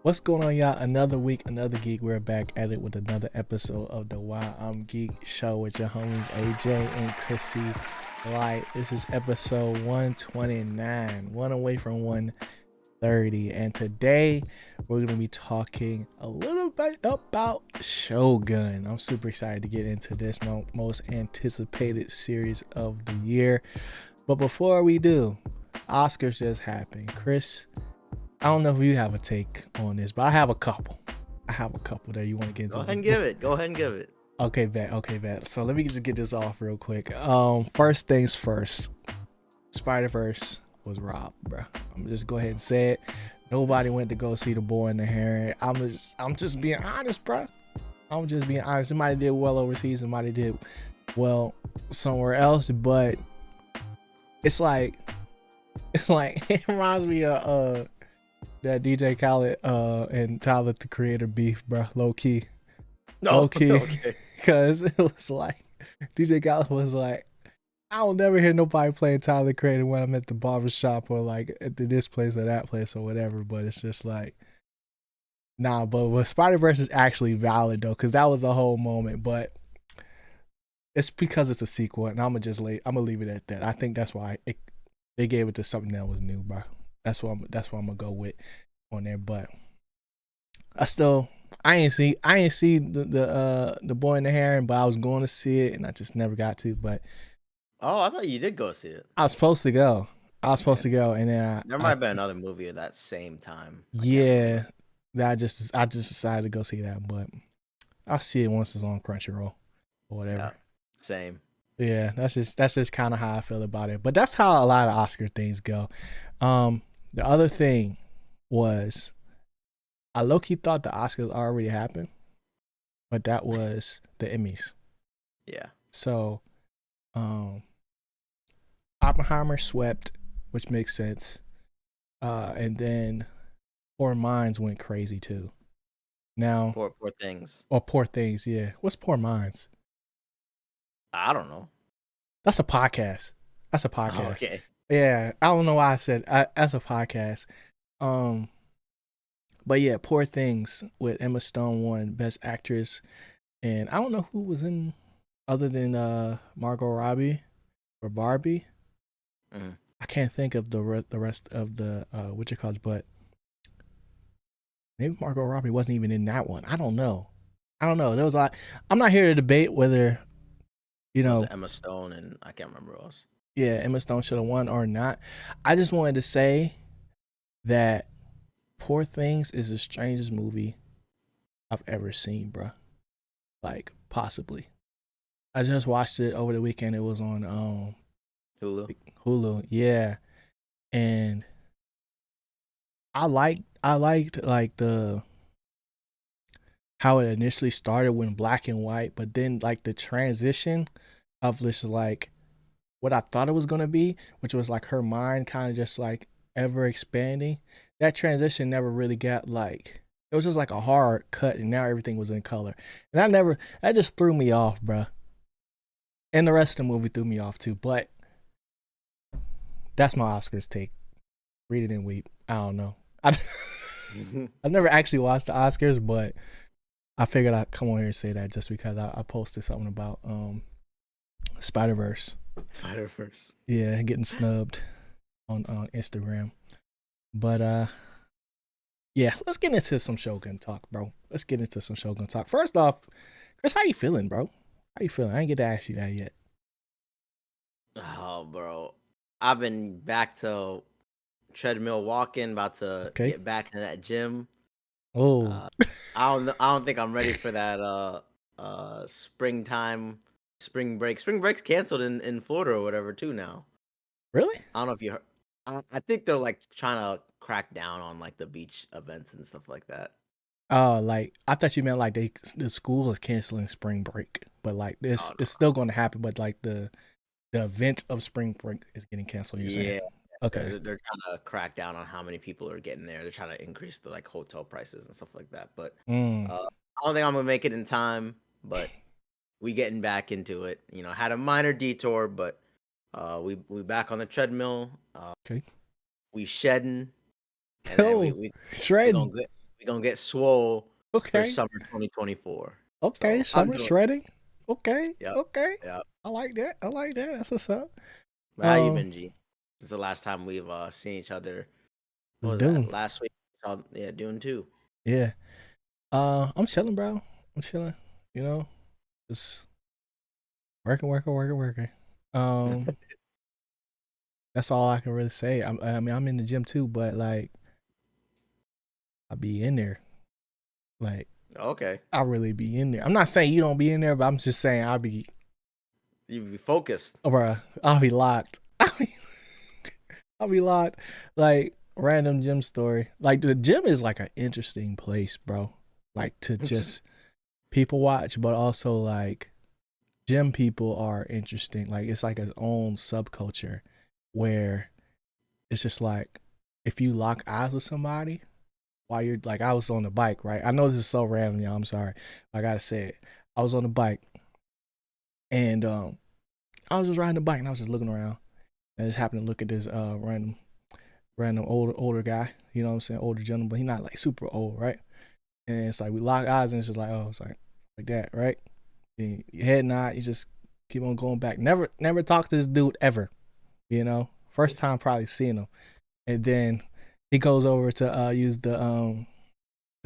What's going on, y'all? Another week, another geek. We're back at it with another episode of the Why I'm Geek show with your homies AJ and ChrisyLite. This is episode 129, one away from 130. And today we're going to be talking a little bit about Shogun. I'm super excited to get into this most anticipated series of the year. But before we do, Oscars just happened. Chris, I don't know if you have a take on this, but I have a couple. That you want to get into. Go ahead and give it. Go ahead and give it. Okay, bet. So let me just get this off real quick. First things first. Spider-Verse was robbed, bro. I'm gonna just go ahead and say it. Nobody went to go see The Boy and the Heron. I'm just being honest, bro. I'm just being honest. Somebody did well overseas, somebody did well somewhere else, but it's like it reminds me of that DJ Khaled and Tyler the Creator beef, bro. Low key. Okay. Because it was like DJ Khaled was like, I don't never hear nobody playing Tyler the Creator when I'm at the barbershop or like at this place or that place or whatever. But it's just like, nah. But Spider-Verse is actually valid though, because that was a whole moment. But it's because it's a sequel, and I'm gonna leave it at that. I think that's why they gave it to something that was new, bro. That's what I'm gonna go with on there. But I ain't see the Boy and the Heron, but I was going to see it and I just never got to. But I thought you did go see it. I was supposed to go. And then There might have been another movie at that same time. Yeah, I just decided to go see that, but I'll see it once it's on Crunchyroll or whatever. Yeah, same. Yeah, that's just kind of how I feel about it. But that's how a lot of Oscar things go. The other thing was, I low-key thought the Oscars already happened, but that was the Emmys. Yeah. So, Oppenheimer swept, which makes sense. And then Poor Minds went crazy too. Now, Poor Things. Or Poor Things, yeah. What's Poor Minds? I don't know. That's a podcast. Okay. Yeah, I don't know why I said that's a podcast. But yeah, Poor Things with Emma Stone won Best Actress, and I don't know who was in other than Margot Robbie or Barbie. I can't think of the rest of the but maybe Margot Robbie wasn't even in that one. I don't know. There was I'm not here to debate whether Emma Stone and I can't remember who else. Yeah, Emma Stone should have won or not. I just wanted to say that Poor Things is the strangest movie I've ever seen, bro. Like, possibly. I just watched it over the weekend. It was on Hulu, yeah. And I liked like the how it initially started when black and white, but then like the transition of this like what I thought it was gonna be, which was like her mind kind of just like ever expanding. That transition never really got like, it was just like a hard cut, and now everything was in color, and that just threw me off, bro. And the rest of the movie threw me off too. But that's my Oscars take. Read it and weep. I don't know. I've never actually watched the Oscars, but I figured I'd come on here and say that just because I posted something about Spider-Verse. Yeah, getting snubbed on Instagram. But yeah, let's get into some Shogun talk, bro. First off, Chris, how you feeling, bro? How you feeling? I ain't get to ask you that yet. Oh, bro. I've been back to treadmill walking, about to get back into that gym. Oh. I don't think I'm ready for that springtime. Spring break's canceled in Florida or whatever too now. Really? I don't know if you heard. I think they're like trying to crack down on like the beach events and stuff like that. Oh, like I thought you meant like the school is canceling spring break, but like this it's still going to happen. But like the event of spring break is getting canceled. You're saying? Okay. They're trying to crack down on how many people are getting there. They're trying to increase the like hotel prices and stuff like that. But I don't think I'm gonna make it in time. But we getting back into it. Had a minor detour, but we back on the treadmill. Okay. We shedding. And then we shredding. We're gonna get swole for Okay. summer 2024. Okay. So I'm Summer doing. shredding. Okay. Yep. Okay. Yep. I like that. I like that. That's what's up. But how you been, G? Since the last time we've seen each other, what It's was that? Dune. Last week? Yeah, Dune 2. Yeah. I'm chilling, bro. I'm chilling. You know, just working. Um, that's all I can really say. I mean, I'm in the gym too, but like, I be in there. Like, Okay. I really be in there. I'm not saying you don't be in there, but I'm just saying You be focused. bro, I'll be locked. I'll be locked. Like, random gym story. Like, the gym is like an interesting place, bro. Like, to just people watch, but also like gym people are interesting. Like, it's like its own subculture where it's just like if you lock eyes with somebody while you're like, I was on the bike, right? I know this is so random, y'all. I'm sorry. I gotta say it. I was on the bike and I was just riding the bike and I was just looking around and I just happened to look at this random older guy, you know what I'm saying, older gentleman, but he's not like super old, right? And it's like we lock eyes and it's just like, oh, it's like that, right? And your head nod, you just keep on going back. Never talk to this dude ever, you know. First time probably seeing him, and then he goes over to use the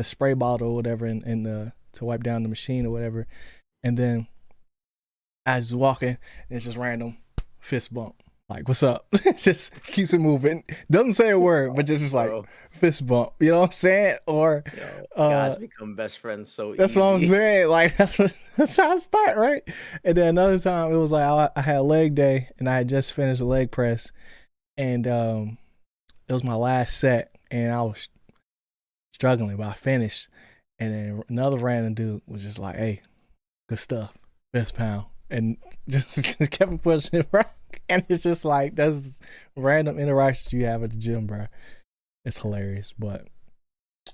spray bottle or whatever in the to wipe down the machine or whatever, and then as he's walking, it's just random fist bump. Like, what's up? Just keeps it moving. Doesn't say a word, but just like fist bump. You know what I'm saying? Or guys become best friends so that's easy. what I'm saying. Like that's how I start, right? And then another time it was like I had a leg day and I had just finished a leg press, and it was my last set and I was struggling, but I finished. And then another random dude was just like, "Hey, good stuff, best pound," and just kept pushing it, right? And it's just like that's random interactions you have at the gym, bro. It's hilarious. But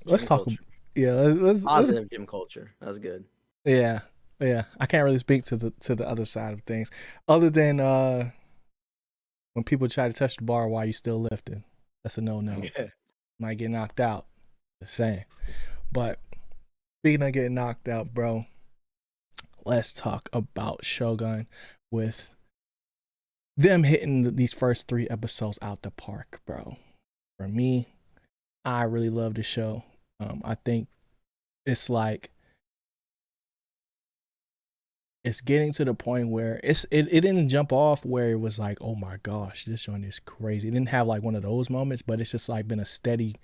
let's talk. Yeah, let's positive gym culture. That's good. Yeah. I can't really speak to the other side of things, other than when people try to touch the bar while you still lifting. That's a no. Yeah. Might get knocked out. Just saying. But speaking of getting knocked out, bro, let's talk about Shogun with them hitting these first 3 episodes out the park, bro. For me, I really love the show. I think it's like it's getting to the point where it didn't jump off where it was like, oh my gosh, this joint is crazy. It didn't have like one of those moments, but it's just like been a steady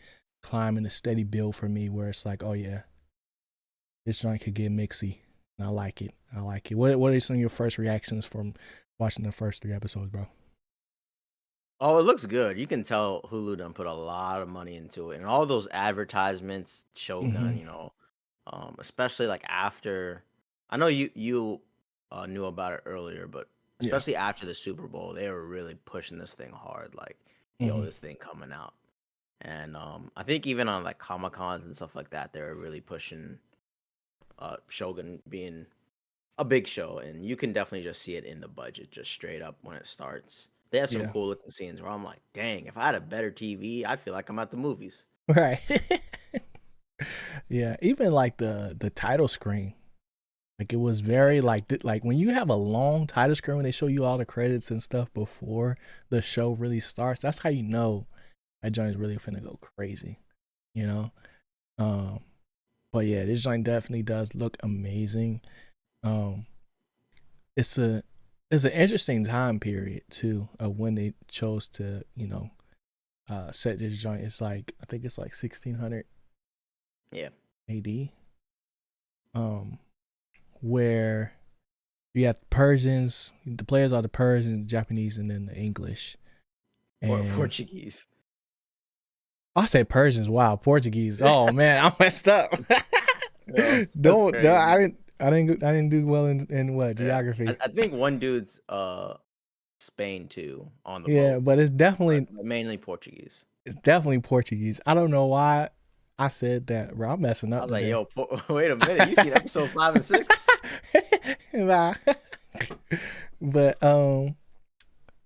climb and a steady build for me where it's like, oh yeah, this joint could get mixy. And I like it. What are some of your first reactions from watching the first 3 episodes, bro? Oh, it looks good. You can tell Hulu done put a lot of money into it, and all those advertisements, Shogun, especially like after. I know you knew about it earlier, but especially after the Super Bowl, they were really pushing this thing hard. Like, yo, this thing coming out, and I think even on like Comic Cons and stuff like that, they were really pushing Shogun being a big show, and you can definitely just see it in the budget, just straight up when it starts. They have some cool looking scenes where I'm like, dang, if I had a better TV, I'd feel like I'm at the movies. Right. Yeah, even like the title screen, like it was very like when you have a long title screen when they show you all the credits and stuff before the show really starts. That's how you know that joint is really finna go crazy, you know. But yeah, this joint definitely does look amazing. It's an interesting time period too of when they chose to set this joint. It's like I think it's like 1600 AD, where you have Persians. The players are the Persians, the Japanese, and then the English or Portuguese. I said Persians. Wow, Portuguese. Oh man, I messed up. Yeah, I didn't do well in what geography. I think one dude's Spain too on the boat. But it's definitely mainly Portuguese. It's definitely Portuguese. I don't know why I said that, bro. I'm messing up. I was like, yo, wait a minute. You seen episode 5 and 6? Nah. But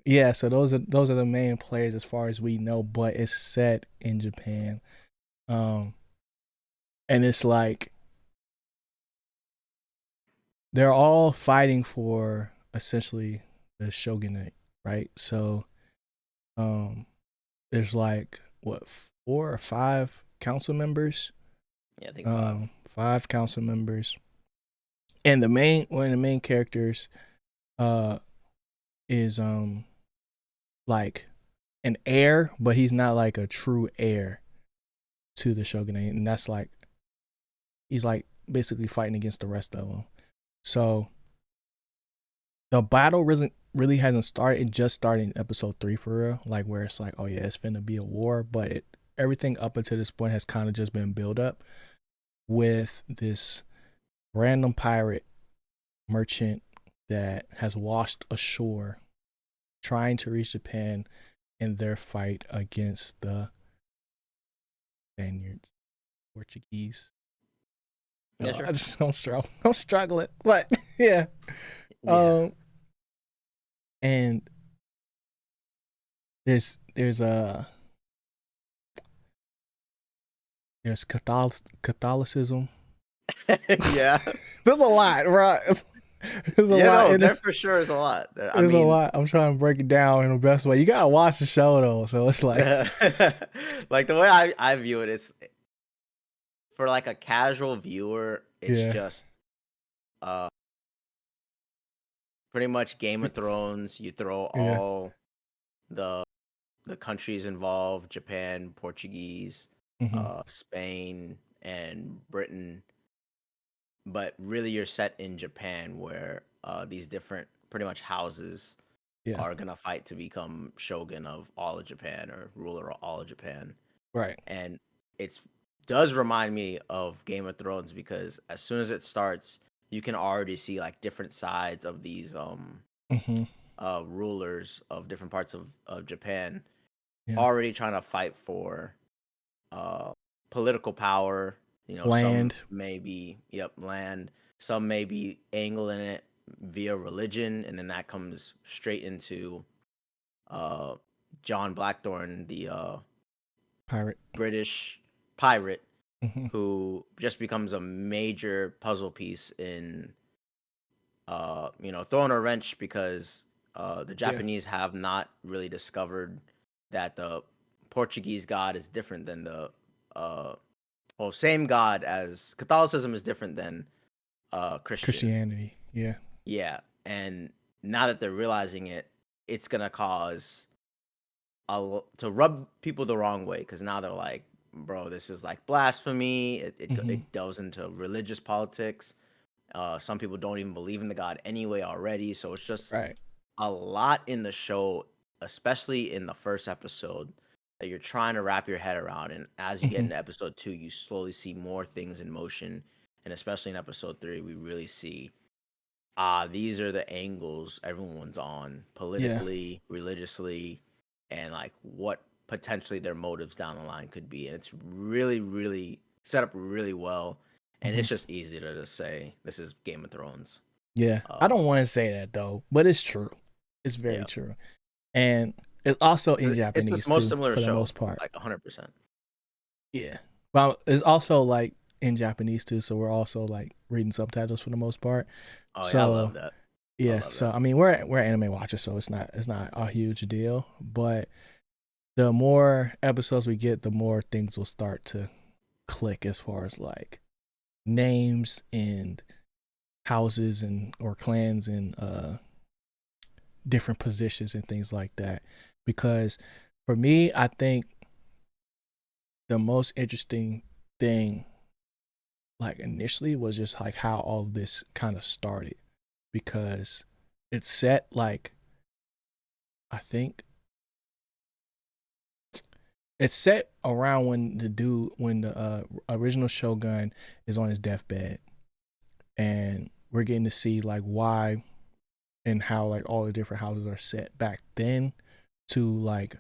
yeah. So those are the main players as far as we know. But it's set in Japan. And it's like they're all fighting for essentially the shogunate, right? So there's like what, 4 or 5 council members? Yeah, I think 5. 5 council members. And one of the main characters uh is like an heir, but he's not like a true heir to the shogunate, and that's like he's like basically fighting against the rest of them. So the battle really hasn't started. It just started in episode 3 for real, like where it's like, oh yeah, it's finna be a war, but everything up until this point has kind of just been built up with this random pirate merchant that has washed ashore trying to reach Japan in their fight against the Spaniards, Portuguese. Yeah, sure. I'm struggling, but yeah. Yeah. And there's Catholicism. Yeah. There's a lot, right? There's a Yeah, lot. no, there for sure is a lot. I There's a mean, lot. I'm trying to break it down in the best way. You gotta watch the show though, so it's like, like the way I view it, it's for like a casual viewer, it's yeah, just pretty much Game of Thrones. You throw yeah, all the countries involved, Japan, Portuguese, hmm, Spain, and Britain. But really, you're set in Japan, where these different pretty much houses yeah, are gonna fight to become shogun of all of Japan or ruler of all of Japan. right, And it's does remind me of Game of Thrones because as soon as it starts, you can already see like different sides of these hmm, rulers of different parts of Japan yeah, already trying to fight for uh political power. You know, some land, maybe land, some may be angling it via religion, and then that comes straight into uh John Blackthorne, the pirate, British pirate hmm, who just becomes a major puzzle piece in throwing a wrench because the yeah, Japanese have not really discovered that the Portuguese God is different than the uh same God as Catholicism is different than Christian. Christianity, yeah, Yeah, and now that they're realizing it, it's gonna cause to rub people the wrong way because now they're like, bro, this is like blasphemy. hmm, It delves into religious politics. Some people don't even believe in the God anyway already. So it's just right, a lot in the show, especially in the first episode, that you're trying to wrap your head around. And as you get hmm, into episode 2, you slowly see more things in motion. And especially in episode 3, we really see these are the angles everyone's on yeah, politically, religiously, and like what potentially their motives down the line could be. And it's really, really set up really well. And hmm, it's just easy to just say this is Game of Thrones. yeah. I Uh, don't want to say that though, but it's true. It's very yeah, true, and it's also in it's the Japanese most too, similar for the show, most part. like 100%. Yeah. Well, it's also like in Japanese too, so we're also like reading subtitles for the most part. Oh yeah, I So love that. I yeah, love so that. I mean we're anime watchers, so it's not a huge deal. But the more episodes we get, the more things will start to click as far as like names and houses and or clans and different positions and things like that. Because for me, I think the most interesting thing like initially was just like how all this kind of started because it's set like I think it's set around when the original Shogun is on his deathbed, and we're getting to see like why and how like all the different houses are set back then to like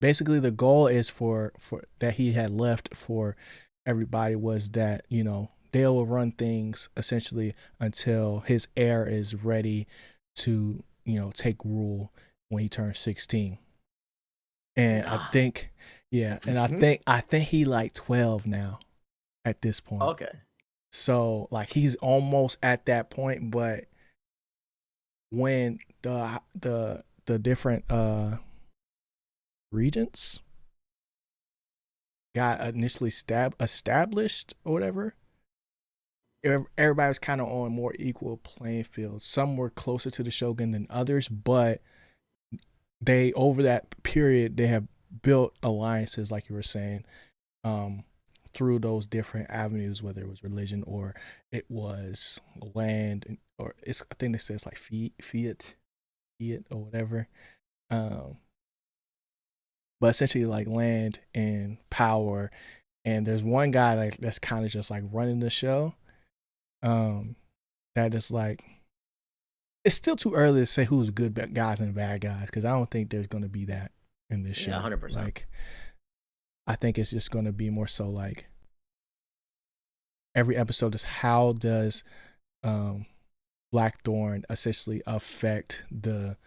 basically the goal is for that he had left for everybody was that they will run things essentially until his heir is ready to take rule when he turns 16. And I Nah. think yeah, and I think he like 12 now. at this point. Okay. So like he's almost at that point, but when the different regents got initially established or whatever, everybody was kind of on more equal playing field. Some were closer to the shogun than others, but they over that period they have built alliances, like you were saying, through those different avenues, whether it was religion or it was land, or it's I think they say it's like fiat or whatever. But essentially like land and power. And there's one guy like that's kind of just like running the show. That is like, it's still too early to say who's good guys and bad guys, because I don't think there's going to be that in this show. 100%. Like, I think it's just going to be more so like every episode is how does Blackthorn essentially affect the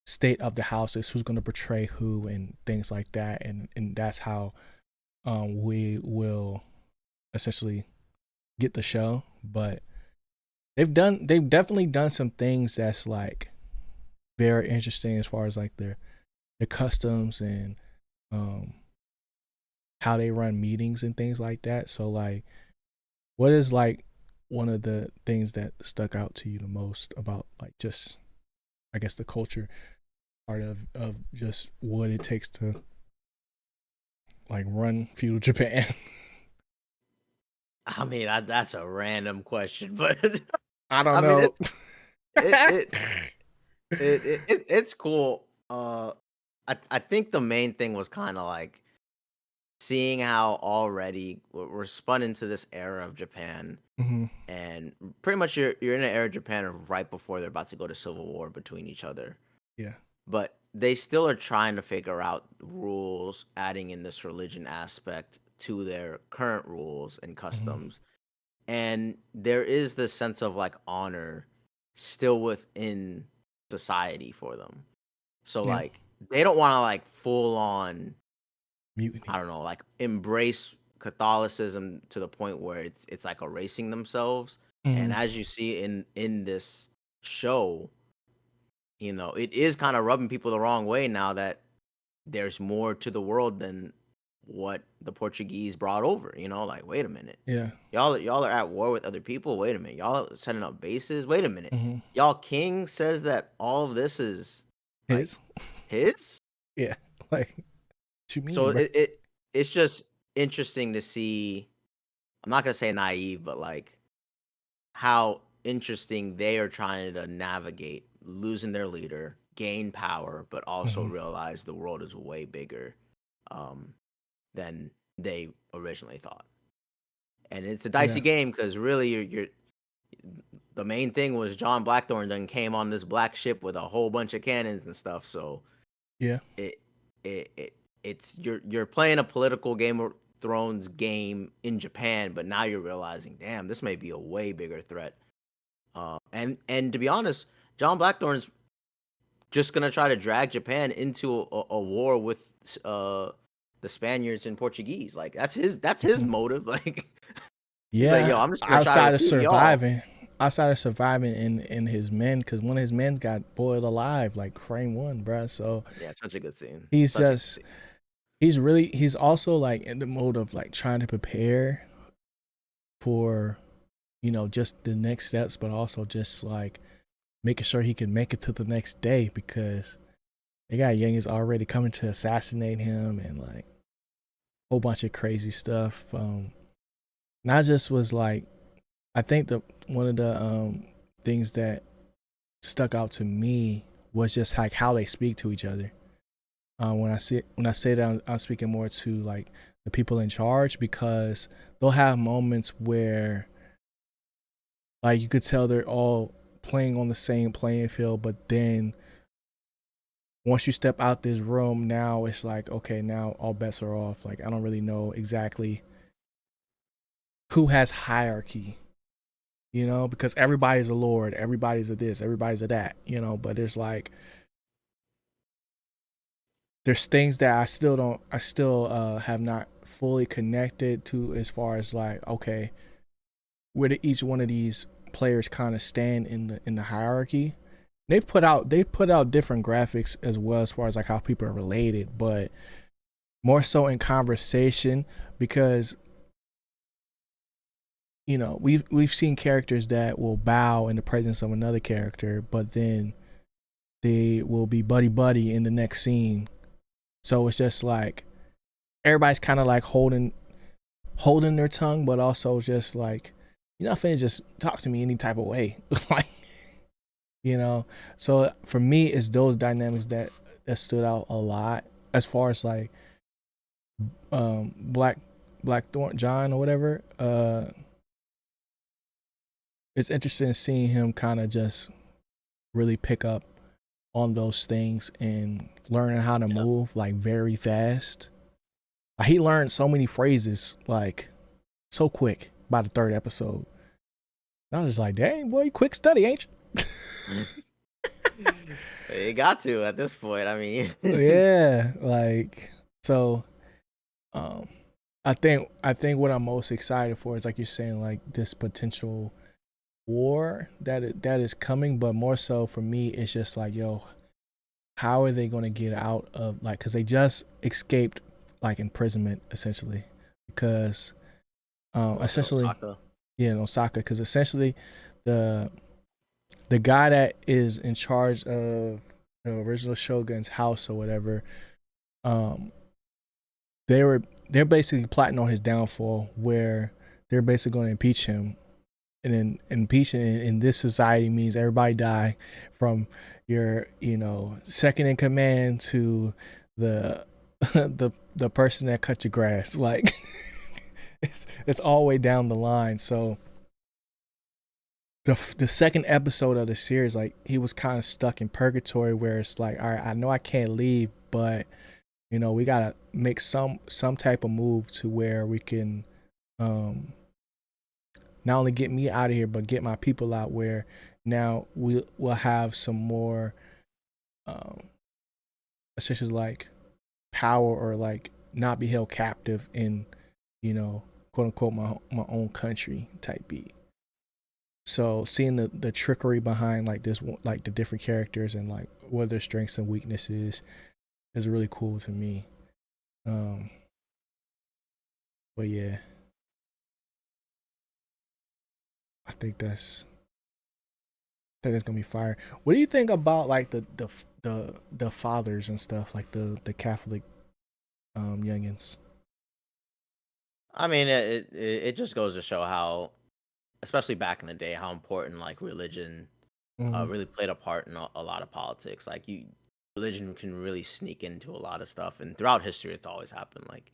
state of the houses, who's going to portray who and things like that, and that's how we will essentially get the show. But they've definitely done some things that's like very interesting as far as like their customs and how they run meetings and things like that. So like, what is like one of the things that stuck out to you the most about like just, I guess, the culture part of just what it takes to like run feudal Japan? I mean, that's a random question, but I don't know. Mean, it's cool. I think the main thing was kind of like seeing how already we're spun into this era of Japan, and pretty much you're in an era of Japan of right before they're about to go to civil war between each other. Yeah. But they still are trying to figure out rules, adding in this religion aspect to their current rules and customs. And there is this sense of like honor still within society for them. So like they don't want to like full on mutiny. I don't know, like embrace Catholicism to the point where it's like erasing themselves. And as you see in this show, you know, it is kind of rubbing people the wrong way now that there's more to the world than what the Portuguese brought over. You know, like, wait a minute. Yeah. Y'all are at war with other people. Wait a minute. Y'all are setting up bases. Wait a minute. Y'all king says that all of this is like, his? Yeah. Like, to me. So it's just interesting to see. I'm not gonna say naive, but like how interesting they are trying to navigate losing their leader, gain power, but also realize the world is way bigger than they originally thought. And it's a dicey game because really you're the main thing was John Blackthorn then came on this black ship with a whole bunch of cannons and stuff. So it's you're playing a political Game of Thrones game in Japan, but now you're realizing, damn, this may be a way bigger threat. And to be honest, John Blackthorn's just gonna try to drag Japan into a war with the Spaniards and Portuguese. Like that's his motive. Like, like, yo, I'm just gonna outside of surviving. Outside of surviving in his men, because one of his men got boiled alive, like frame one, bro. So yeah, such a good scene. He's also like in the mode of like trying to prepare for, you know, just the next steps, but also just like making sure he can make it to the next day, because they got youngins already coming to assassinate him and like a whole bunch of crazy stuff. Not just was like, I think one of the things that stuck out to me was just like how they speak to each other. When I say that, I'm speaking more to like the people in charge, because they'll have moments where like you could tell they're all playing on the same playing field, but then once you step out this room, now it's like, okay, now all bets are off. Like, I don't really know exactly who has hierarchy, you know, because everybody's a lord, everybody's a this, everybody's a that, you know, but there's there's things that I still have not fully connected to, as far as like, okay, where do each one of these players kind of stand in the hierarchy. They've put out different graphics as well, as far as like how people are related, but more so in conversation, because you know, we've seen characters that will bow in the presence of another character, but then they will be buddy buddy in the next scene. So it's just like everybody's kind of like holding their tongue, but also just like, you're not finna just talk to me any type of way. Like, you know. So for me, it's those dynamics that stood out a lot, as far as like Blackthorn John or whatever. It's interesting seeing him kind of just really pick up on those things and learning how to move like very fast. Like, he learned so many phrases like so quick by the third episode. And I was just like, dang, boy, you quick study, ain't you? You got to at this point. I mean, yeah, like, so I think what I'm most excited for is, like you're saying, like this potential war that is coming, but more so for me, it's just like, yo, how are they going to get out of, like, because they just escaped like imprisonment essentially, because essentially Osaka. Yeah, in Osaka, because essentially the guy that is in charge of the original Shogun's house or whatever, they're basically plotting on his downfall, where they're basically going to impeach him. And then impeaching in this society means everybody die, from your, you know, second in command to the the person that cut your grass. Like, it's all the way down the line. So the second episode of the series, like, he was kind of stuck in purgatory, where it's like, all right, I know I can't leave, but you know, we gotta make some type of move to where we can not only get me out of here, but get my people out, where now we'll have some more essentially like power, or like not be held captive in, you know, quote unquote, my own country type beat. So seeing the trickery behind like this, like the different characters and like what their strengths and weaknesses is really cool to me. But yeah, I think that's gonna be fire. What do you think about like the fathers and stuff, like the Catholic youngins? I mean, it just goes to show how, especially back in the day, how important like religion really played a part in a lot of politics. Like, religion can really sneak into a lot of stuff, and throughout history, it's always happened. Like,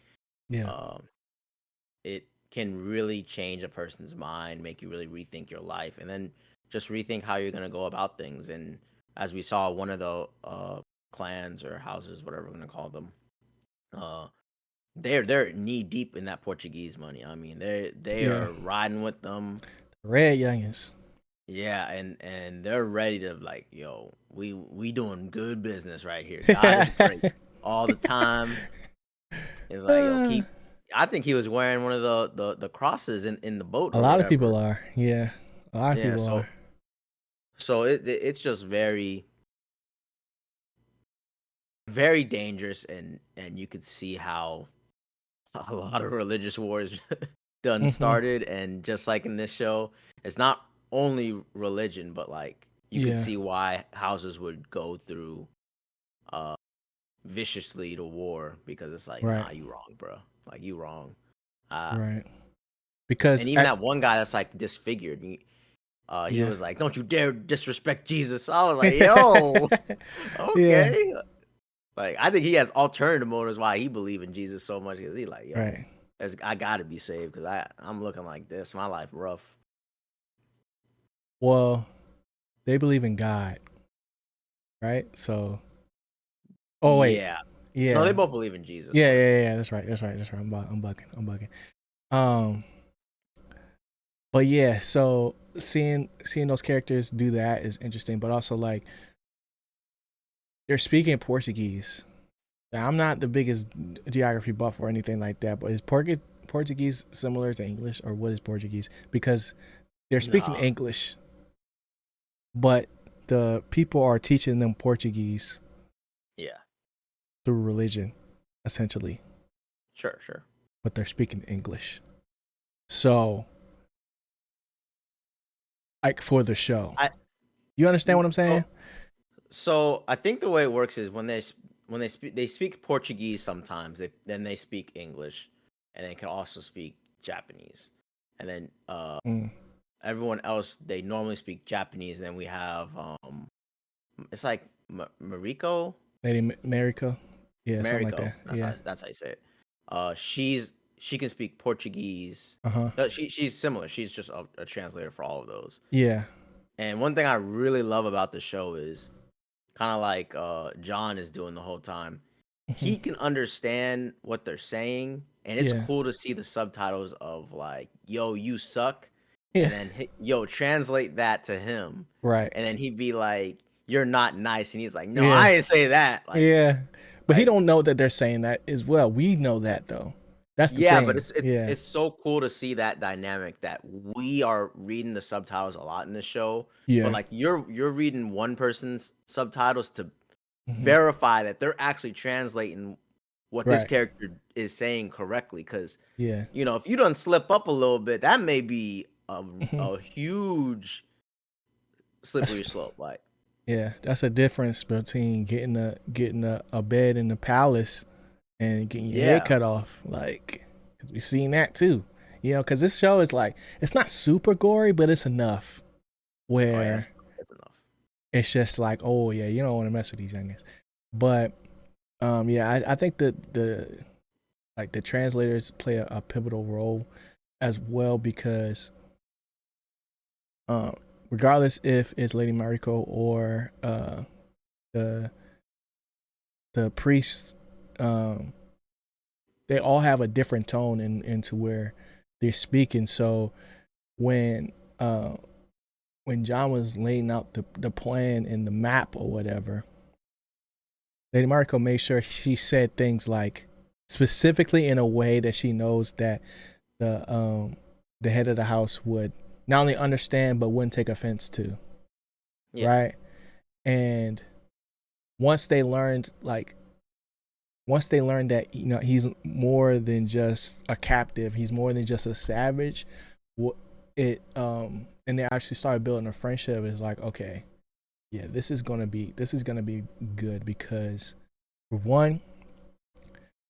Yeah, um, it can really change a person's mind, make you really rethink your life, and then just rethink how you're gonna go about things. And as we saw, one of the clans or houses, whatever we're gonna call them, uh, they're knee deep in that Portuguese money. I mean, they yeah, are riding with them. red youngins. Yeah, and they're ready to, like, yo, we doing good business right here. God is great all the time. It's like, yo, keep. I think he was wearing one of the crosses in the boat A or lot of whatever. people are. Yeah, a lot of Yeah, people are. so it's just very very dangerous, and you could see how a lot of religious wars done Hmm. started. And just like in this show, it's not only religion, but like you could Yeah, see why houses would go through uh viciously to war, because it's like, right, nah, you wrong, bro. Like, you wrong. Uh right. Because and even that one guy that's like disfigured, he yeah, was like, "Don't you dare disrespect Jesus." I was like, "Yo, yeah, okay." Like, I think he has alternative motives why he believe in Jesus so much, because he like, yo, right. I gotta be saved, because I'm looking like this. My life rough. Well, they believe in God, right? So, oh wait, Yeah. No, they yeah, both believe in Jesus, yeah, but yeah, yeah. That's right. That's right. That's right. I'm bugging. I'm bugging. Um, but yeah. So seeing those characters do that is interesting, but also like they're speaking Portuguese. Now, I'm not the biggest geography buff or anything like that, but is Portuguese similar to English, or what is Portuguese? Because they're speaking No. English, but the people are teaching them Portuguese Yeah. through religion, essentially, Sure. Sure. but they're speaking English. So, like for the show, I you understand what I'm so saying? so I think the way it works is when they speak Portuguese sometimes. Then they speak English, and they can also speak Japanese. And then Mm. everyone else they normally speak Japanese. And then we have it's like Mariko. Lady Mariko, yeah, something like Mariko. that. Yeah. That's how you say it. She can speak Portuguese. Uh huh. She's similar. She's just a translator for all of those. Yeah. And one thing I really love about the show is kind of like John is doing the whole time. Hmm. He can understand what they're saying, and it's Yeah. cool to see the subtitles of like, "Yo, you suck," Yeah. and then "Yo, translate that to him," Right. and then he'd be like, "You're not nice," and he's like, "No, Yeah. I didn't say that." Yeah. But he Like don't know that they're saying that as well. We know that though. That's the yeah, but thing. Yeah. it's so cool to see that dynamic that we are reading the subtitles a lot in the show, but Yeah. like you're reading one person's subtitles to Hmm. verify that they're actually translating what this Right. character is saying correctly. Because Yeah. if you don't slip up a little bit, that may be Hmm. a huge That's slippery slope. Like yeah. That's a difference between getting a bed in the palace and getting your head yeah, cut off. Like, cause we seen that too. Cause this show is like it's not super gory, but it's enough oh yeah, where that's enough. it's just like, oh yeah, you don't want to mess with these youngins. But yeah, I think that the translators play a pivotal role as well because um regardless if it's Lady Mariko or the the priests, um they all have a different tone into where they're speaking. So when uh when John was laying out the plan and the map or whatever, Lady Mariko made sure she said things like specifically in a way that she knows that the head of the house would not only understand but wouldn't take offense to, Yeah, right? And once they learned that he's more than just a captive, he's more than just a savage, and they actually started building a friendship. It's like, okay, yeah, this is gonna be good because for one,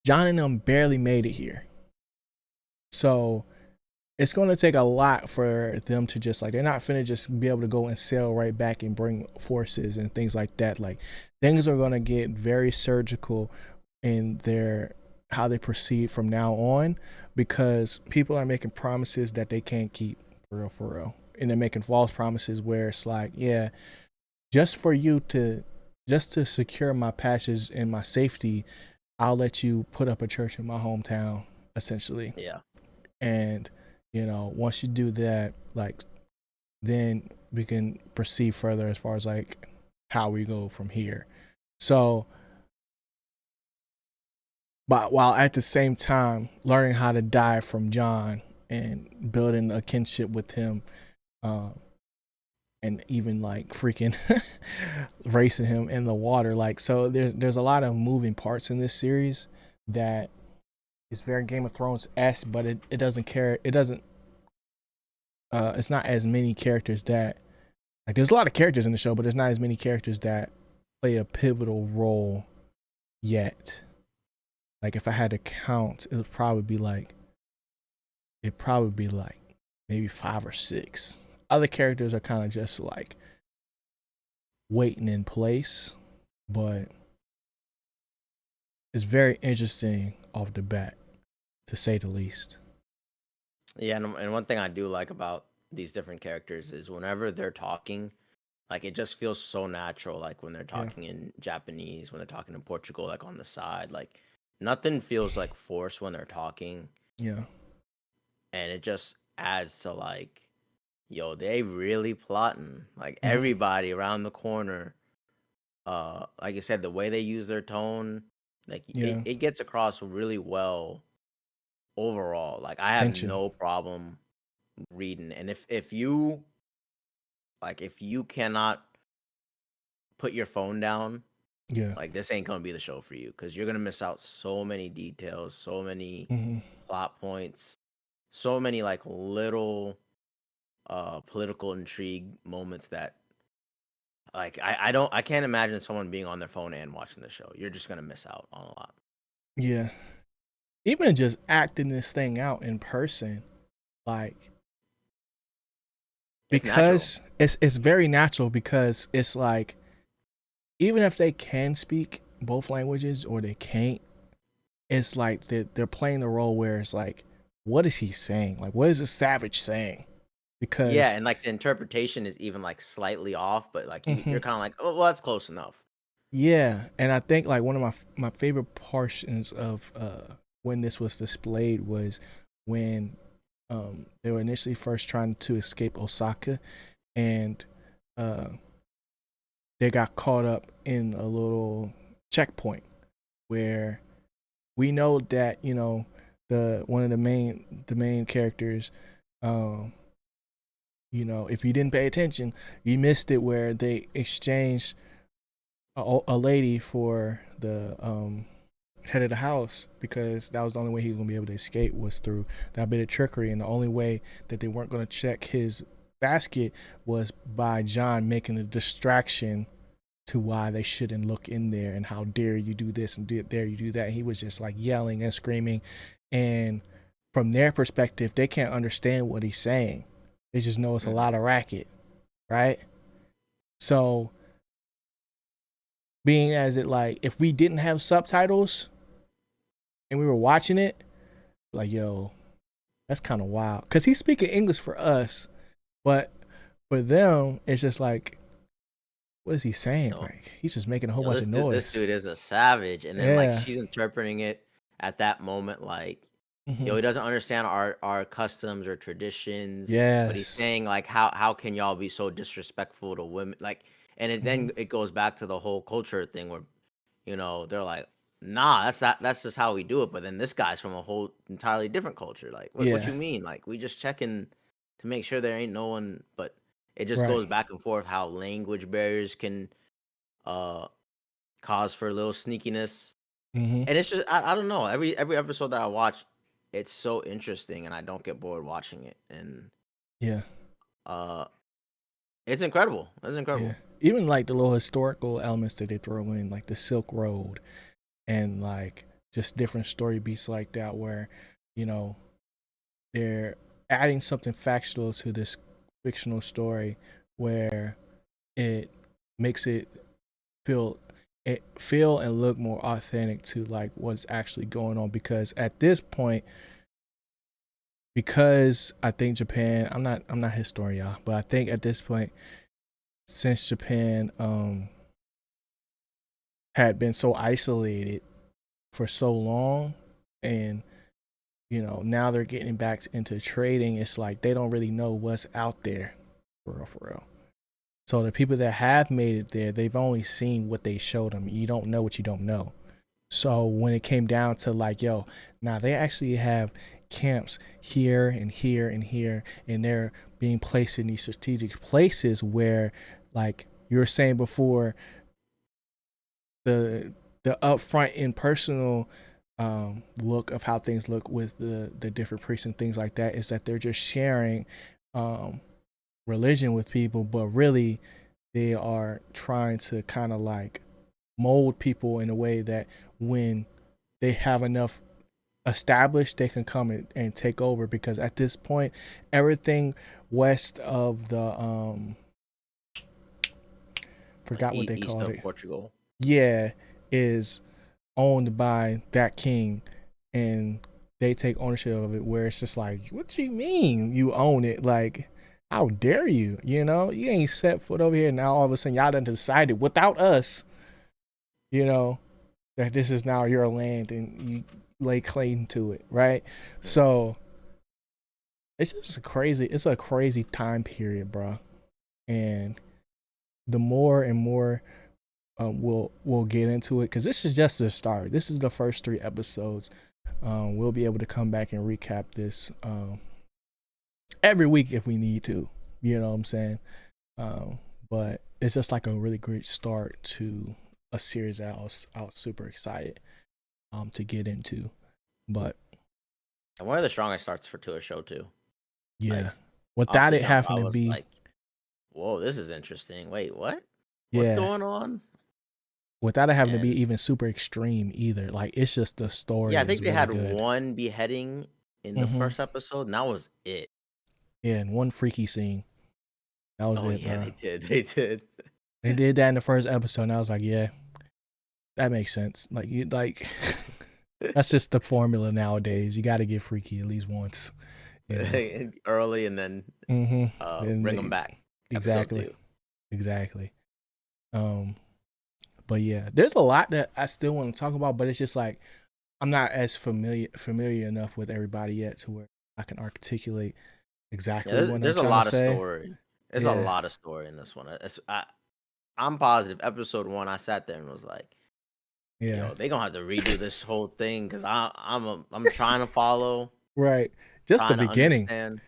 John and them barely made it here. So it's going to take a lot for them to just like, they're not finna just be able to go and sail right back and bring forces and things like that. Like things are going to get very surgical in their how they proceed from now on because people are making promises that they can't keep for real. And they're making false promises where it's like, yeah, just for you to just to secure my passage and my safety, I'll let you put up a church in my hometown, essentially. yeah, And once you do that, like, then we can proceed further as far as like how we go from here. So, but while at the same time learning how to die from John and building a kinship with him, um, and even like freaking racing him in the water. Like, so there's a lot of moving parts in this series that is very Game of Thrones esque, but it doesn't care. It doesn't. It's not as many characters that like. There's a lot of characters in the show, but there's not as many characters that play a pivotal role yet. Like, if I had to count, it'd probably be like maybe 5 or 6. Other characters are kind of just like waiting in place, but it's very interesting off the bat, to say the least. yeah. And one thing I do like about these different characters is whenever they're talking, like it just feels so natural. Like when they're Yeah, talking in Japanese, when they're talking in Portugal, like on the side, like nothing feels like forced when they're talking, yeah, and it just adds to like, yo, they really plotting. Like mm-hmm. everybody around the corner. Like I said, the way they use their tone, Like Yeah. it gets across really well overall. Like I have Tension. no problem reading. And if you like if you cannot put your phone down, Yeah. like this ain't gonna be the show for you because you're gonna miss out so many details, so many Hmm. plot points, so many like little political intrigue moments that like I can't imagine someone being on their phone and watching the show. You're just gonna miss out on a lot. Yeah. Even just acting this thing out in person, like It's natural. because it's very natural because it's like even if they can speak both languages or they can't, it's like they're playing the role where it's like, what is he saying? Like, what is the savage saying? Yeah, Because and like the interpretation is even like slightly off, but like mhm, you're kind of like, oh, well, that's close enough. yeah, and I think like one of my favorite portions of when this was displayed was when they were initially first trying to escape Osaka, and uh they got caught up in a little checkpoint where we know that the one of the main characters, um if you didn't pay attention, you missed it where they exchanged a lady for the head of the house because that was the only way he was gonna be able to escape was through that bit of trickery, and the only way that they weren't gonna check his basket was by John making a distraction to why they shouldn't look in there and how dare you do this and dare you do that. He was just like yelling and screaming, and from their perspective, they can't understand what he's saying. They just know it's a lot Hmm. of racket, right? So, being as it like, if we didn't have subtitles and we were watching it, like, yo, that's kind of wild. Because he's speaking English for us, but for them, it's just like, what is he saying? No, Like, he's just making a whole yo, bunch of this noise. dude is a savage, and then like Yeah. she's interpreting it at that moment like, yo, Hmm. he doesn't understand our customs or traditions, but he's Yes. saying like, how can y'all be so disrespectful to women? Like, and Hmm. then it goes back to the whole culture thing where they're like, nah, that's just how we do it. But then this guy's from a whole entirely different culture. Like, what Yeah. you mean? Like, we just checking to make sure there ain't no one. But it just Right. goes back and forth how language barriers can uh cause for a little sneakiness. Hmm. And it's just I don't know. Every episode that I watch, it's so interesting, and I don't get bored watching it. And Yeah. uh, it's incredible. It's Yeah. incredible. Even like the little historical elements that they throw in, like the Silk Road and like just different story beats like that, where, you know, they're adding something factual to this fictional story where it makes it feel feel and look more authentic to like what's actually going on, because at this point, because I think Japan, I'm not a historian, y'all, but I think at this point, since Japan had been so isolated for so long, and now they're getting back into trading, it's like they don't really know what's out there for real. So the people that have made it there, they've only seen what they showed them. You don't know what you don't know. So when it came down to like, yo, now they actually have camps here and here and here, and they're being placed in these strategic places where, like you were saying before, the upfront and personal look of how things look with the different priests and things like that is that they're just sharing um, religion with people, but really they are trying to kind of like mold people in a way that when they have enough established, they can come and take over. Because at this point, everything west of the Like forgot what they east called of it, Portugal. yeah, is owned by that king, and they take ownership of it, where it's just like, what you mean you own it? Like, how dare you? You ain't set foot over here. Now all of a sudden y'all done decided without us, you know that this is now your land and you lay claim to it, right? Yeah. So it's a crazy time period, bro. And the more and more we'll get into it because this is just the start. This is the first 3 episodes. We'll be able to come back and recap this every week if we need to. You know what I'm saying? But it's just like a really great start to a series that I was super excited to get into. But And one of the strongest starts to a show too. yeah, Like, without it jump, having I to was be like, "Whoa, this is interesting. Wait, what? What's yeah, going on?" without it having to be And even super extreme either. Like it's just the story yeah, I is think they really had good. one beheading in the Mm-hmm. first episode, and that was it. Yeah, and one freaky scene. That was Oh it, yeah, bro. they did. They did. They did that in the first episode, and I was like, yeah, that makes sense. Like you like that's just the formula nowadays. You got to get freaky at least once, you know. Early, and then And bring them back. Episode exactly, 2. exactly. Um, but yeah, there's a lot that I still want to talk about, but it's just like I'm not as familiar enough with everybody yet to where I can articulate Yeah, exactly what I'm there's a trying to lot of say. story. There's a Yeah, lot of story in this one. I'm positive. Episode 1, I sat there and was like, yeah, "Yo, they gonna have to redo this whole thing because I'm trying to follow, right. Just the trying to beginning. understand."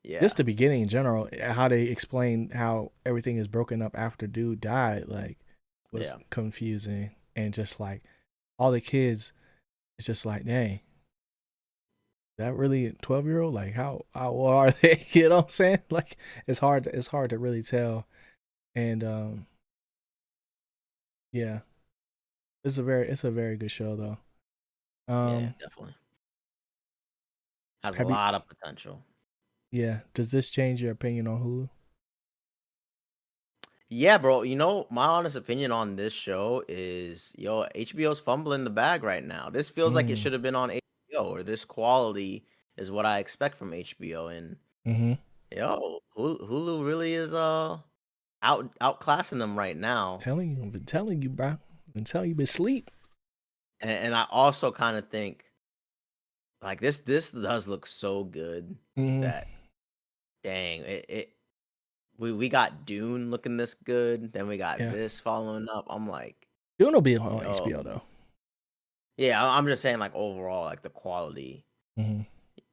Just Yeah, the beginning in general, how they explain how everything is broken up after dude died, like was yeah. confusing, and just like all the kids, it's just like, dang, that really a 12-year-old? Like how old are they? You know what I'm saying? Like it's hard to really tell. And yeah, it's a very good show though. Yeah, Um definitely has a have you lot of potential. yeah, does this change your opinion on Hulu? Yeah, bro. My honest opinion on this show is, yo, HBO's fumbling the bag right now. This feels like it Mm. should have been on HBO, or this quality is what I expect from HBO. And Mhm. yo, Hulu really is outclassing them right now. I've been telling you, bro. I've been telling you, been sleep. And I also kind of think like this does look so good Mhm. that dang it. We got Dune looking this good, then we got Yeah. this following up. I'm like, Dune will be on yo, HBO though. yeah, I'm just saying, like, overall, like, the quality, Mhm.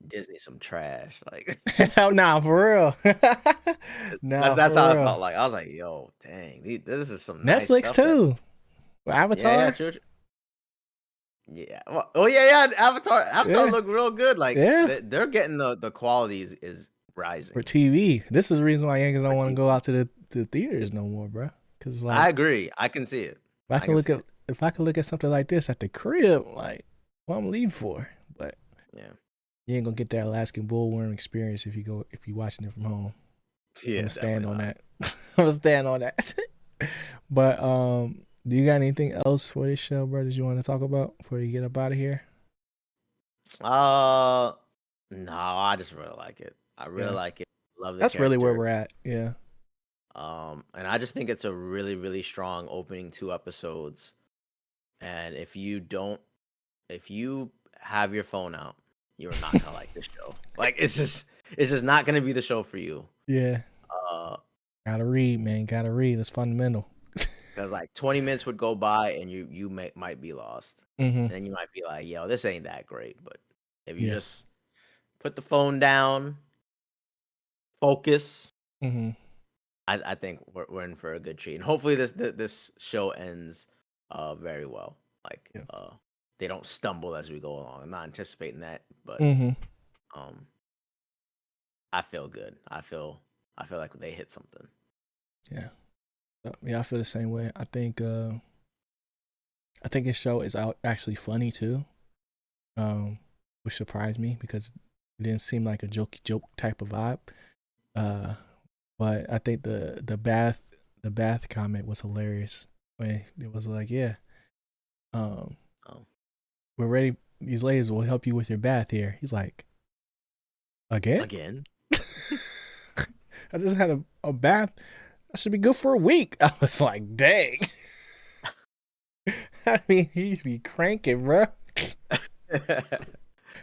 Disney some trash, like, Hell nah, for real. that's Nah, that's for how I real. felt like. I was like, "Yo, dang, this is some nice Netflix stuff that." too. Yeah, Avatar. true. Yeah. Well, oh, yeah, yeah, Avatar Yeah, looked real good, like, yeah. they're getting the quality is For rising TV. This is the reason why Yankees for don't want to go TV. out to the theaters no more, bro. Because I like agree, I can see it. if I I can can look see at it. if I could look at something like this at the crib, like what I'm leaving for. But Yeah. you ain't gonna get that Alaskan bullworm experience if you watching it from home. I'm Yeah, gonna stand definitely on not. that. I'm gonna stand on that. But do you got anything else for this show, bro, that you want to talk about before you get up out of here? Uh, no, I just really like it. I really Yeah, like it. Love the that's really where character. we're at. Yeah. And I just think it's a really, really strong opening 2 episodes. And if you have your phone out, you're not gonna like this show. Like, it's just not gonna be the show for you. Yeah. Uh, Gotta read, man. Gotta read. It's fundamental. because like 20 minutes would go by and might be lost, Mm-hmm. and then you might be like, "Yo, this ain't that great." But if you Yeah. just put the phone down, focus, Mm-hmm. I think we're in for a good treat. And hopefully this show ends very well. Like Yeah. they don't stumble as we go along. I'm not anticipating that, but Mm-hmm. um I feel good. I feel like they hit something. Yeah. Yeah, I feel the same way. I think his show is actually funny too. Which surprised me because it didn't seem like a joke type of vibe. Uh, but I think the bath comment was hilarious when it was like, yeah, um, Oh, we're ready. These ladies will help you with your bath here. He's like, again? again? I just had a bath. I should be good for a week. I was like, dang. I mean, he'd be cranking, bro.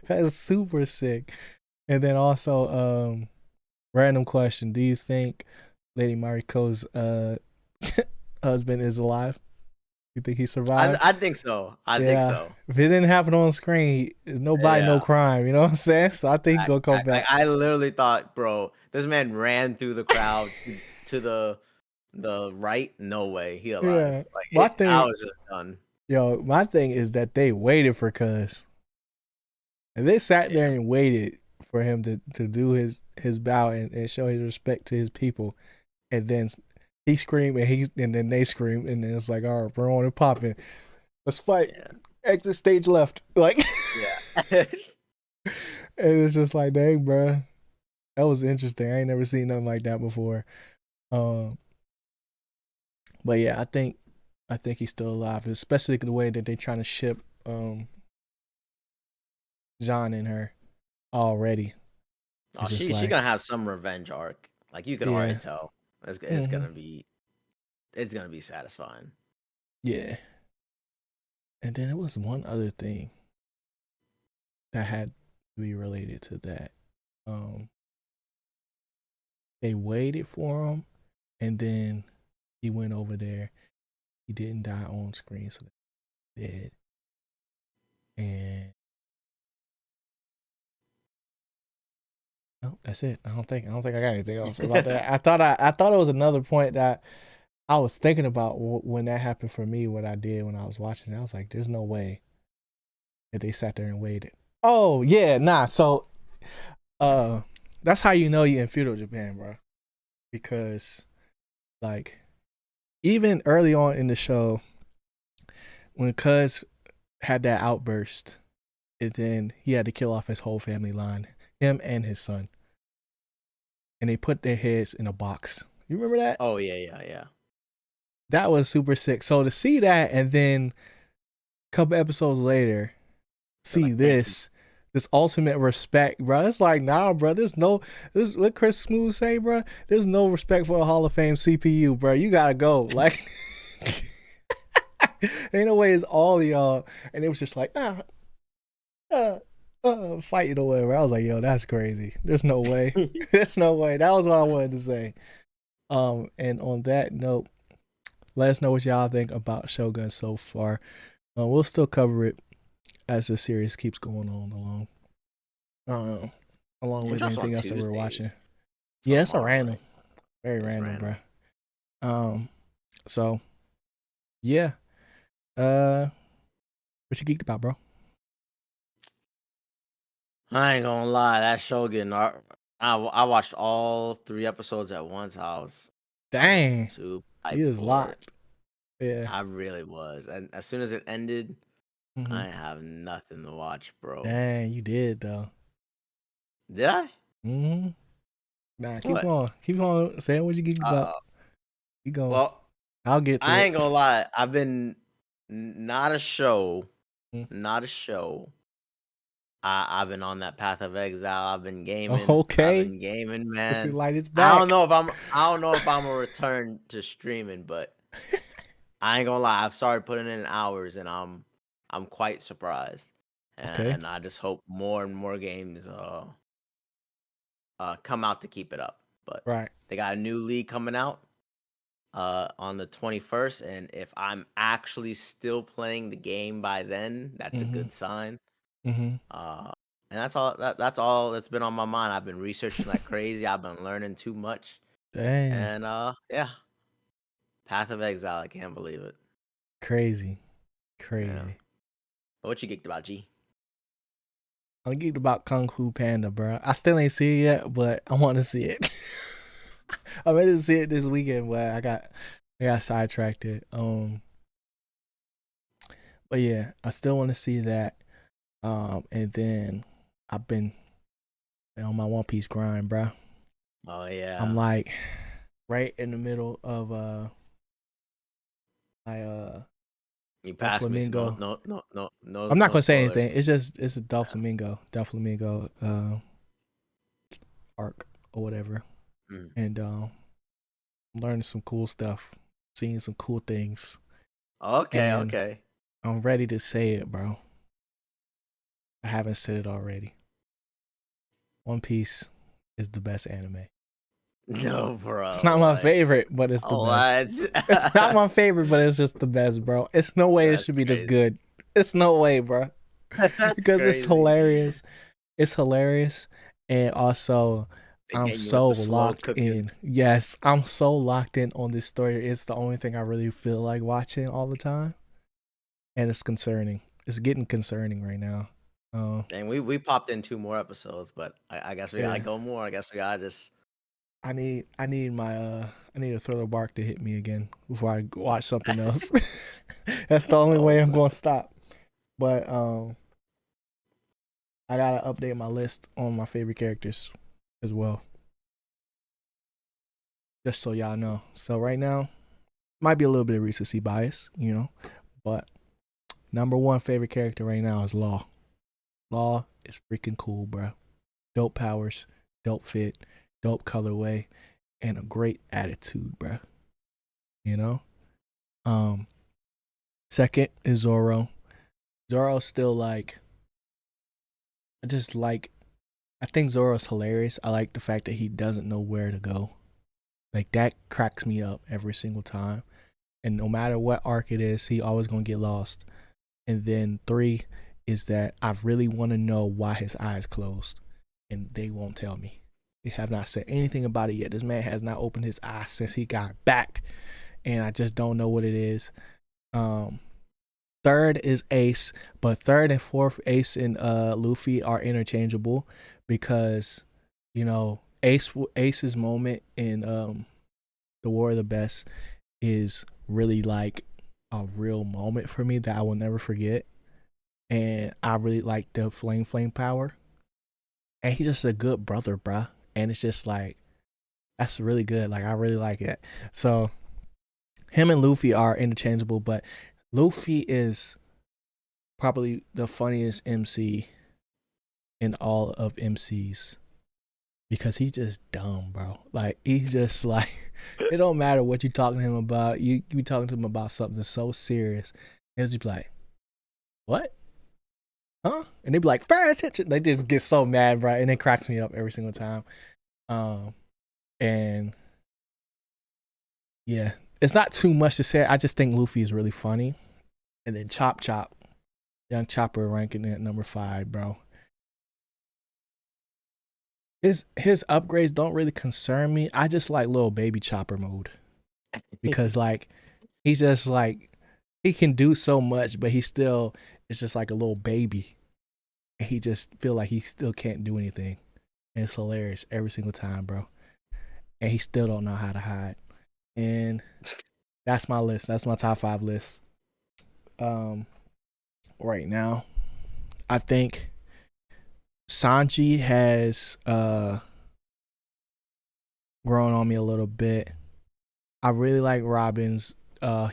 That's super sick. And then also, random question: do you think Lady Mariko's husband is alive? You think he survived? I think so. I think so. If it didn't happen on screen, nobody, no Yeah. crime. You know what I'm saying? So I think he's gonna come back. I literally thought, bro, this man ran through the crowd to the right. No way, he alive. Yeah. Like My I thing, was just done. yo, my thing is that they waited for Cuz. And they sat there Yeah. and waited for him to do his bow and show his respect to his people. And then he screamed and then they screamed and then it's like, all right, we're on and popping. Let's fight. Yeah. Exit stage left. Like Yeah. and it's just like, dang, bro. That was interesting. I ain't never seen nothing like that before. But yeah, I think he's still alive, especially the way that they're trying to ship John and her already. Oh, she gonna have some revenge arc. Like you can already tell. It's gonna be satisfying. Yeah. And then there was one other thing that had to be related to that. They waited for him, and then he went over there. He didn't die on screen, so they did. And no, that's it. I don't think I got anything else about that. I thought it was another point that I was thinking about when that happened for me. What I did when I was watching it, I was like, "There's no way that they sat there and waited." Oh yeah, nah. So, that's how you know you're in feudal Japan, bro. Because, like, even early on in the show, when Cuz had that outburst, and then he had to kill off his whole family line, him and his son, and they put their heads in a box. You remember that? Oh yeah. That was super sick. So to see that, and then a couple episodes later, see like, this ultimate respect, bro. It's like, nah, bro. This what Chris Smooth say, bro. There's no respect for the Hall of Fame CPU, bro. You gotta go. Like, ain't no way it's all y'all. And it was just like, fighting or whatever. I was like, yo, that's crazy. There's no way. There's no way. That was what I wanted to say. And on that note, let us know what y'all think about Shogun so far. We'll still cover it as the series keeps going on along with anything else that we're watching. Yeah, it's a random. Very random, bro. So yeah. What you geeked about, bro? I ain't gonna lie, that Shogun. I watched all 3 episodes at once. I was Super he was locked. Yeah, I really was. And as soon as it ended, I have nothing to watch, bro. Dang, you did though. Did I? Nah, keep on saying what you geeked about. Keep going. Well, I'll get to it. I ain't gonna lie. I've been not a show. I've been on that path of exile. I've been gaming. Okay. I've been gaming, man. ChrisyLite is back. I don't know if I'm gonna return to streaming, but I ain't gonna lie. I've started putting in hours, and I'm quite surprised. And I just hope more and more games come out to keep it up. But they got a new league coming out on the 21st, and if I'm actually still playing the game by then, that's a good sign. And that's all that's been on my mind. I've been researching like crazy. I've been learning too much. Dang. And yeah. Path of Exile, I can't believe it. Crazy. Yeah. What you geeked about, G? I'm geeked about Kung Fu Panda, bro. I still ain't see it yet, but I want to see it. I meant to see it this weekend, but I got sidetracked. But yeah, I still want to see that. And then I've been on my One Piece grind, bro. Oh yeah. I'm like right in the middle of you passed Flamingo. Me. No. I'm not gonna say anything. It's a Doflamingo arc or whatever. And I'm learning some cool stuff, seeing some cool things. Okay. I'm ready to say it, bro. I haven't said it already. One Piece is the best anime. No, It's bro. not my What? favorite, but it's the What? best. It's not my favorite, but it's just the best, bro. It's no way it That's should be this crazy. good. It's no way, bro. That's Because it's crazy. hilarious. It's hilarious. And also, They I'm getting you with so the slow locked cooking. in. Yes, I'm so locked in on this story. It's the only thing I really feel like watching all the time. And it's concerning. It's getting concerning right now. And we popped in 2 more episodes, but I guess we gotta Yeah. go more. I guess we gotta just. I need a thriller bark to hit me again before I watch something else. That's the only Oh way I'm my. gonna stop. But I gotta update my list on my favorite characters as well. Just so y'all know. So right now, might be a little bit of recency bias, you know, but number one favorite character right now is Law. Law is freaking cool, bro. Dope powers, dope fit, dope colorway, and a great attitude, bro. You know? Um, Second is Zoro. Zoro's still like I just like I think Zoro's hilarious. I like the fact that he doesn't know where to go. Like that cracks me up every single time. And no matter what arc it is, he always gonna get lost. And then three is that I really want to know why his eyes closed, and they won't tell me. They have not said anything about it yet. This man has not opened his eyes since he got back, and I just don't know what it is. Um, Third is Ace, but third and fourth, Ace and Luffy are interchangeable because you know Ace's moment in the War of the Best is really like a real moment for me that I will never forget. And I really like the flame power. And he's just a good brother, bruh. And it's just like that's really good. Like I really like it. So him and Luffy are interchangeable, but Luffy is probably the funniest MC in all of MCs because he's just dumb, bro. Like he's just like it don't matter what you talking to him about. You be talking to him about something so serious, and he'll just be like, "What? Huh?" And they be like, "Pay attention." They just get so mad, bro, and it cracks me up every single time. Um, and yeah, it's not too much to say. I just think Luffy is really funny, and then Chop, Young Chopper ranking at number 5, bro. His upgrades don't really concern me. I just like little baby Chopper mode because like he's just like he can do so much, but he still is just like a little baby. And he just feel like he still can't do anything, and it's hilarious every single time, bro. And he still don't know how to hide. And that's my list. That's my top 5 list. Um, right now, I think Sanji has grown on me a little bit. I really like Robin's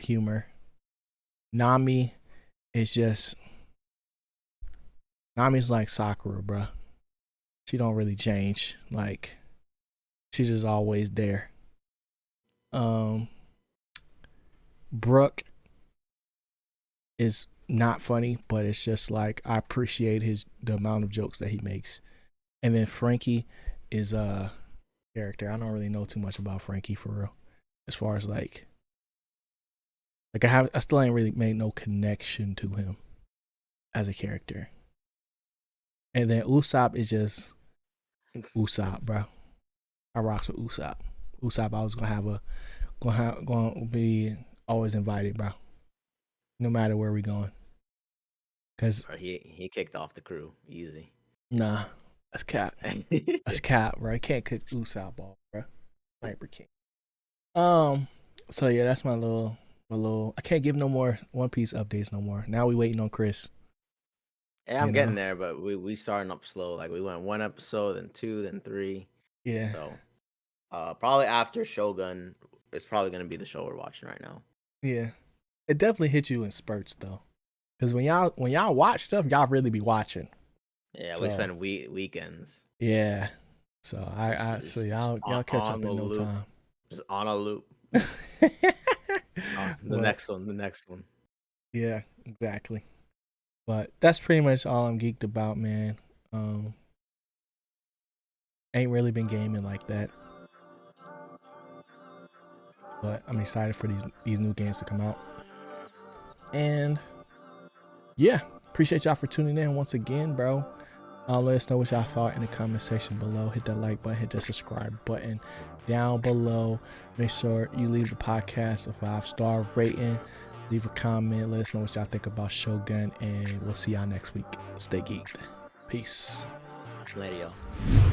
humor. Nami is just Nami's like Sakura, bro. She don't really change. Like she's just always there. Um Brooke is not funny, but it's just like I appreciate the amount of jokes that he makes. And then Frankie is a character. I don't really know too much about Frankie for real. As far as like I still ain't really made no connection to him as a character. And then Usopp is just Usopp, bro. I rocks with Usopp. Usopp, I was gonna be always invited, bro. No matter where we going, cause Bro, he kicked off the crew easy. nah, that's cap. That's cap, bro. I can't cook Usopp ball, bro. Sniper King. So yeah, that's my little. I can't give no more One Piece updates no more. Now we waiting on Chris. Yeah, You I'm know. getting there, but we starting up slow. Like we went 1 episode, then 2, then 3. Yeah. So probably after Shogun, it's probably gonna be the show we're watching right now. Yeah. It definitely hits you in spurts though, because when y'all watch stuff, y'all really be watching. Yeah, we So spend weekends yeah. So so just y'all catch on up the in no loop, time. just on a loop. The But next one, the next one. yeah, exactly. But that's pretty much all I'm geeked about, man. Um, ain't really been gaming like that. but I'm excited for these new games to come out. And yeah, appreciate y'all for tuning in once again, bro. Let us know what y'all thought in the comment section below. Hit that like button, hit that subscribe button down below. Make sure you leave the podcast a 5-star rating. Leave a comment. Let us know what y'all think about Shogun, and we'll see y'all next week. Stay geeked. Peace. Later, y'all.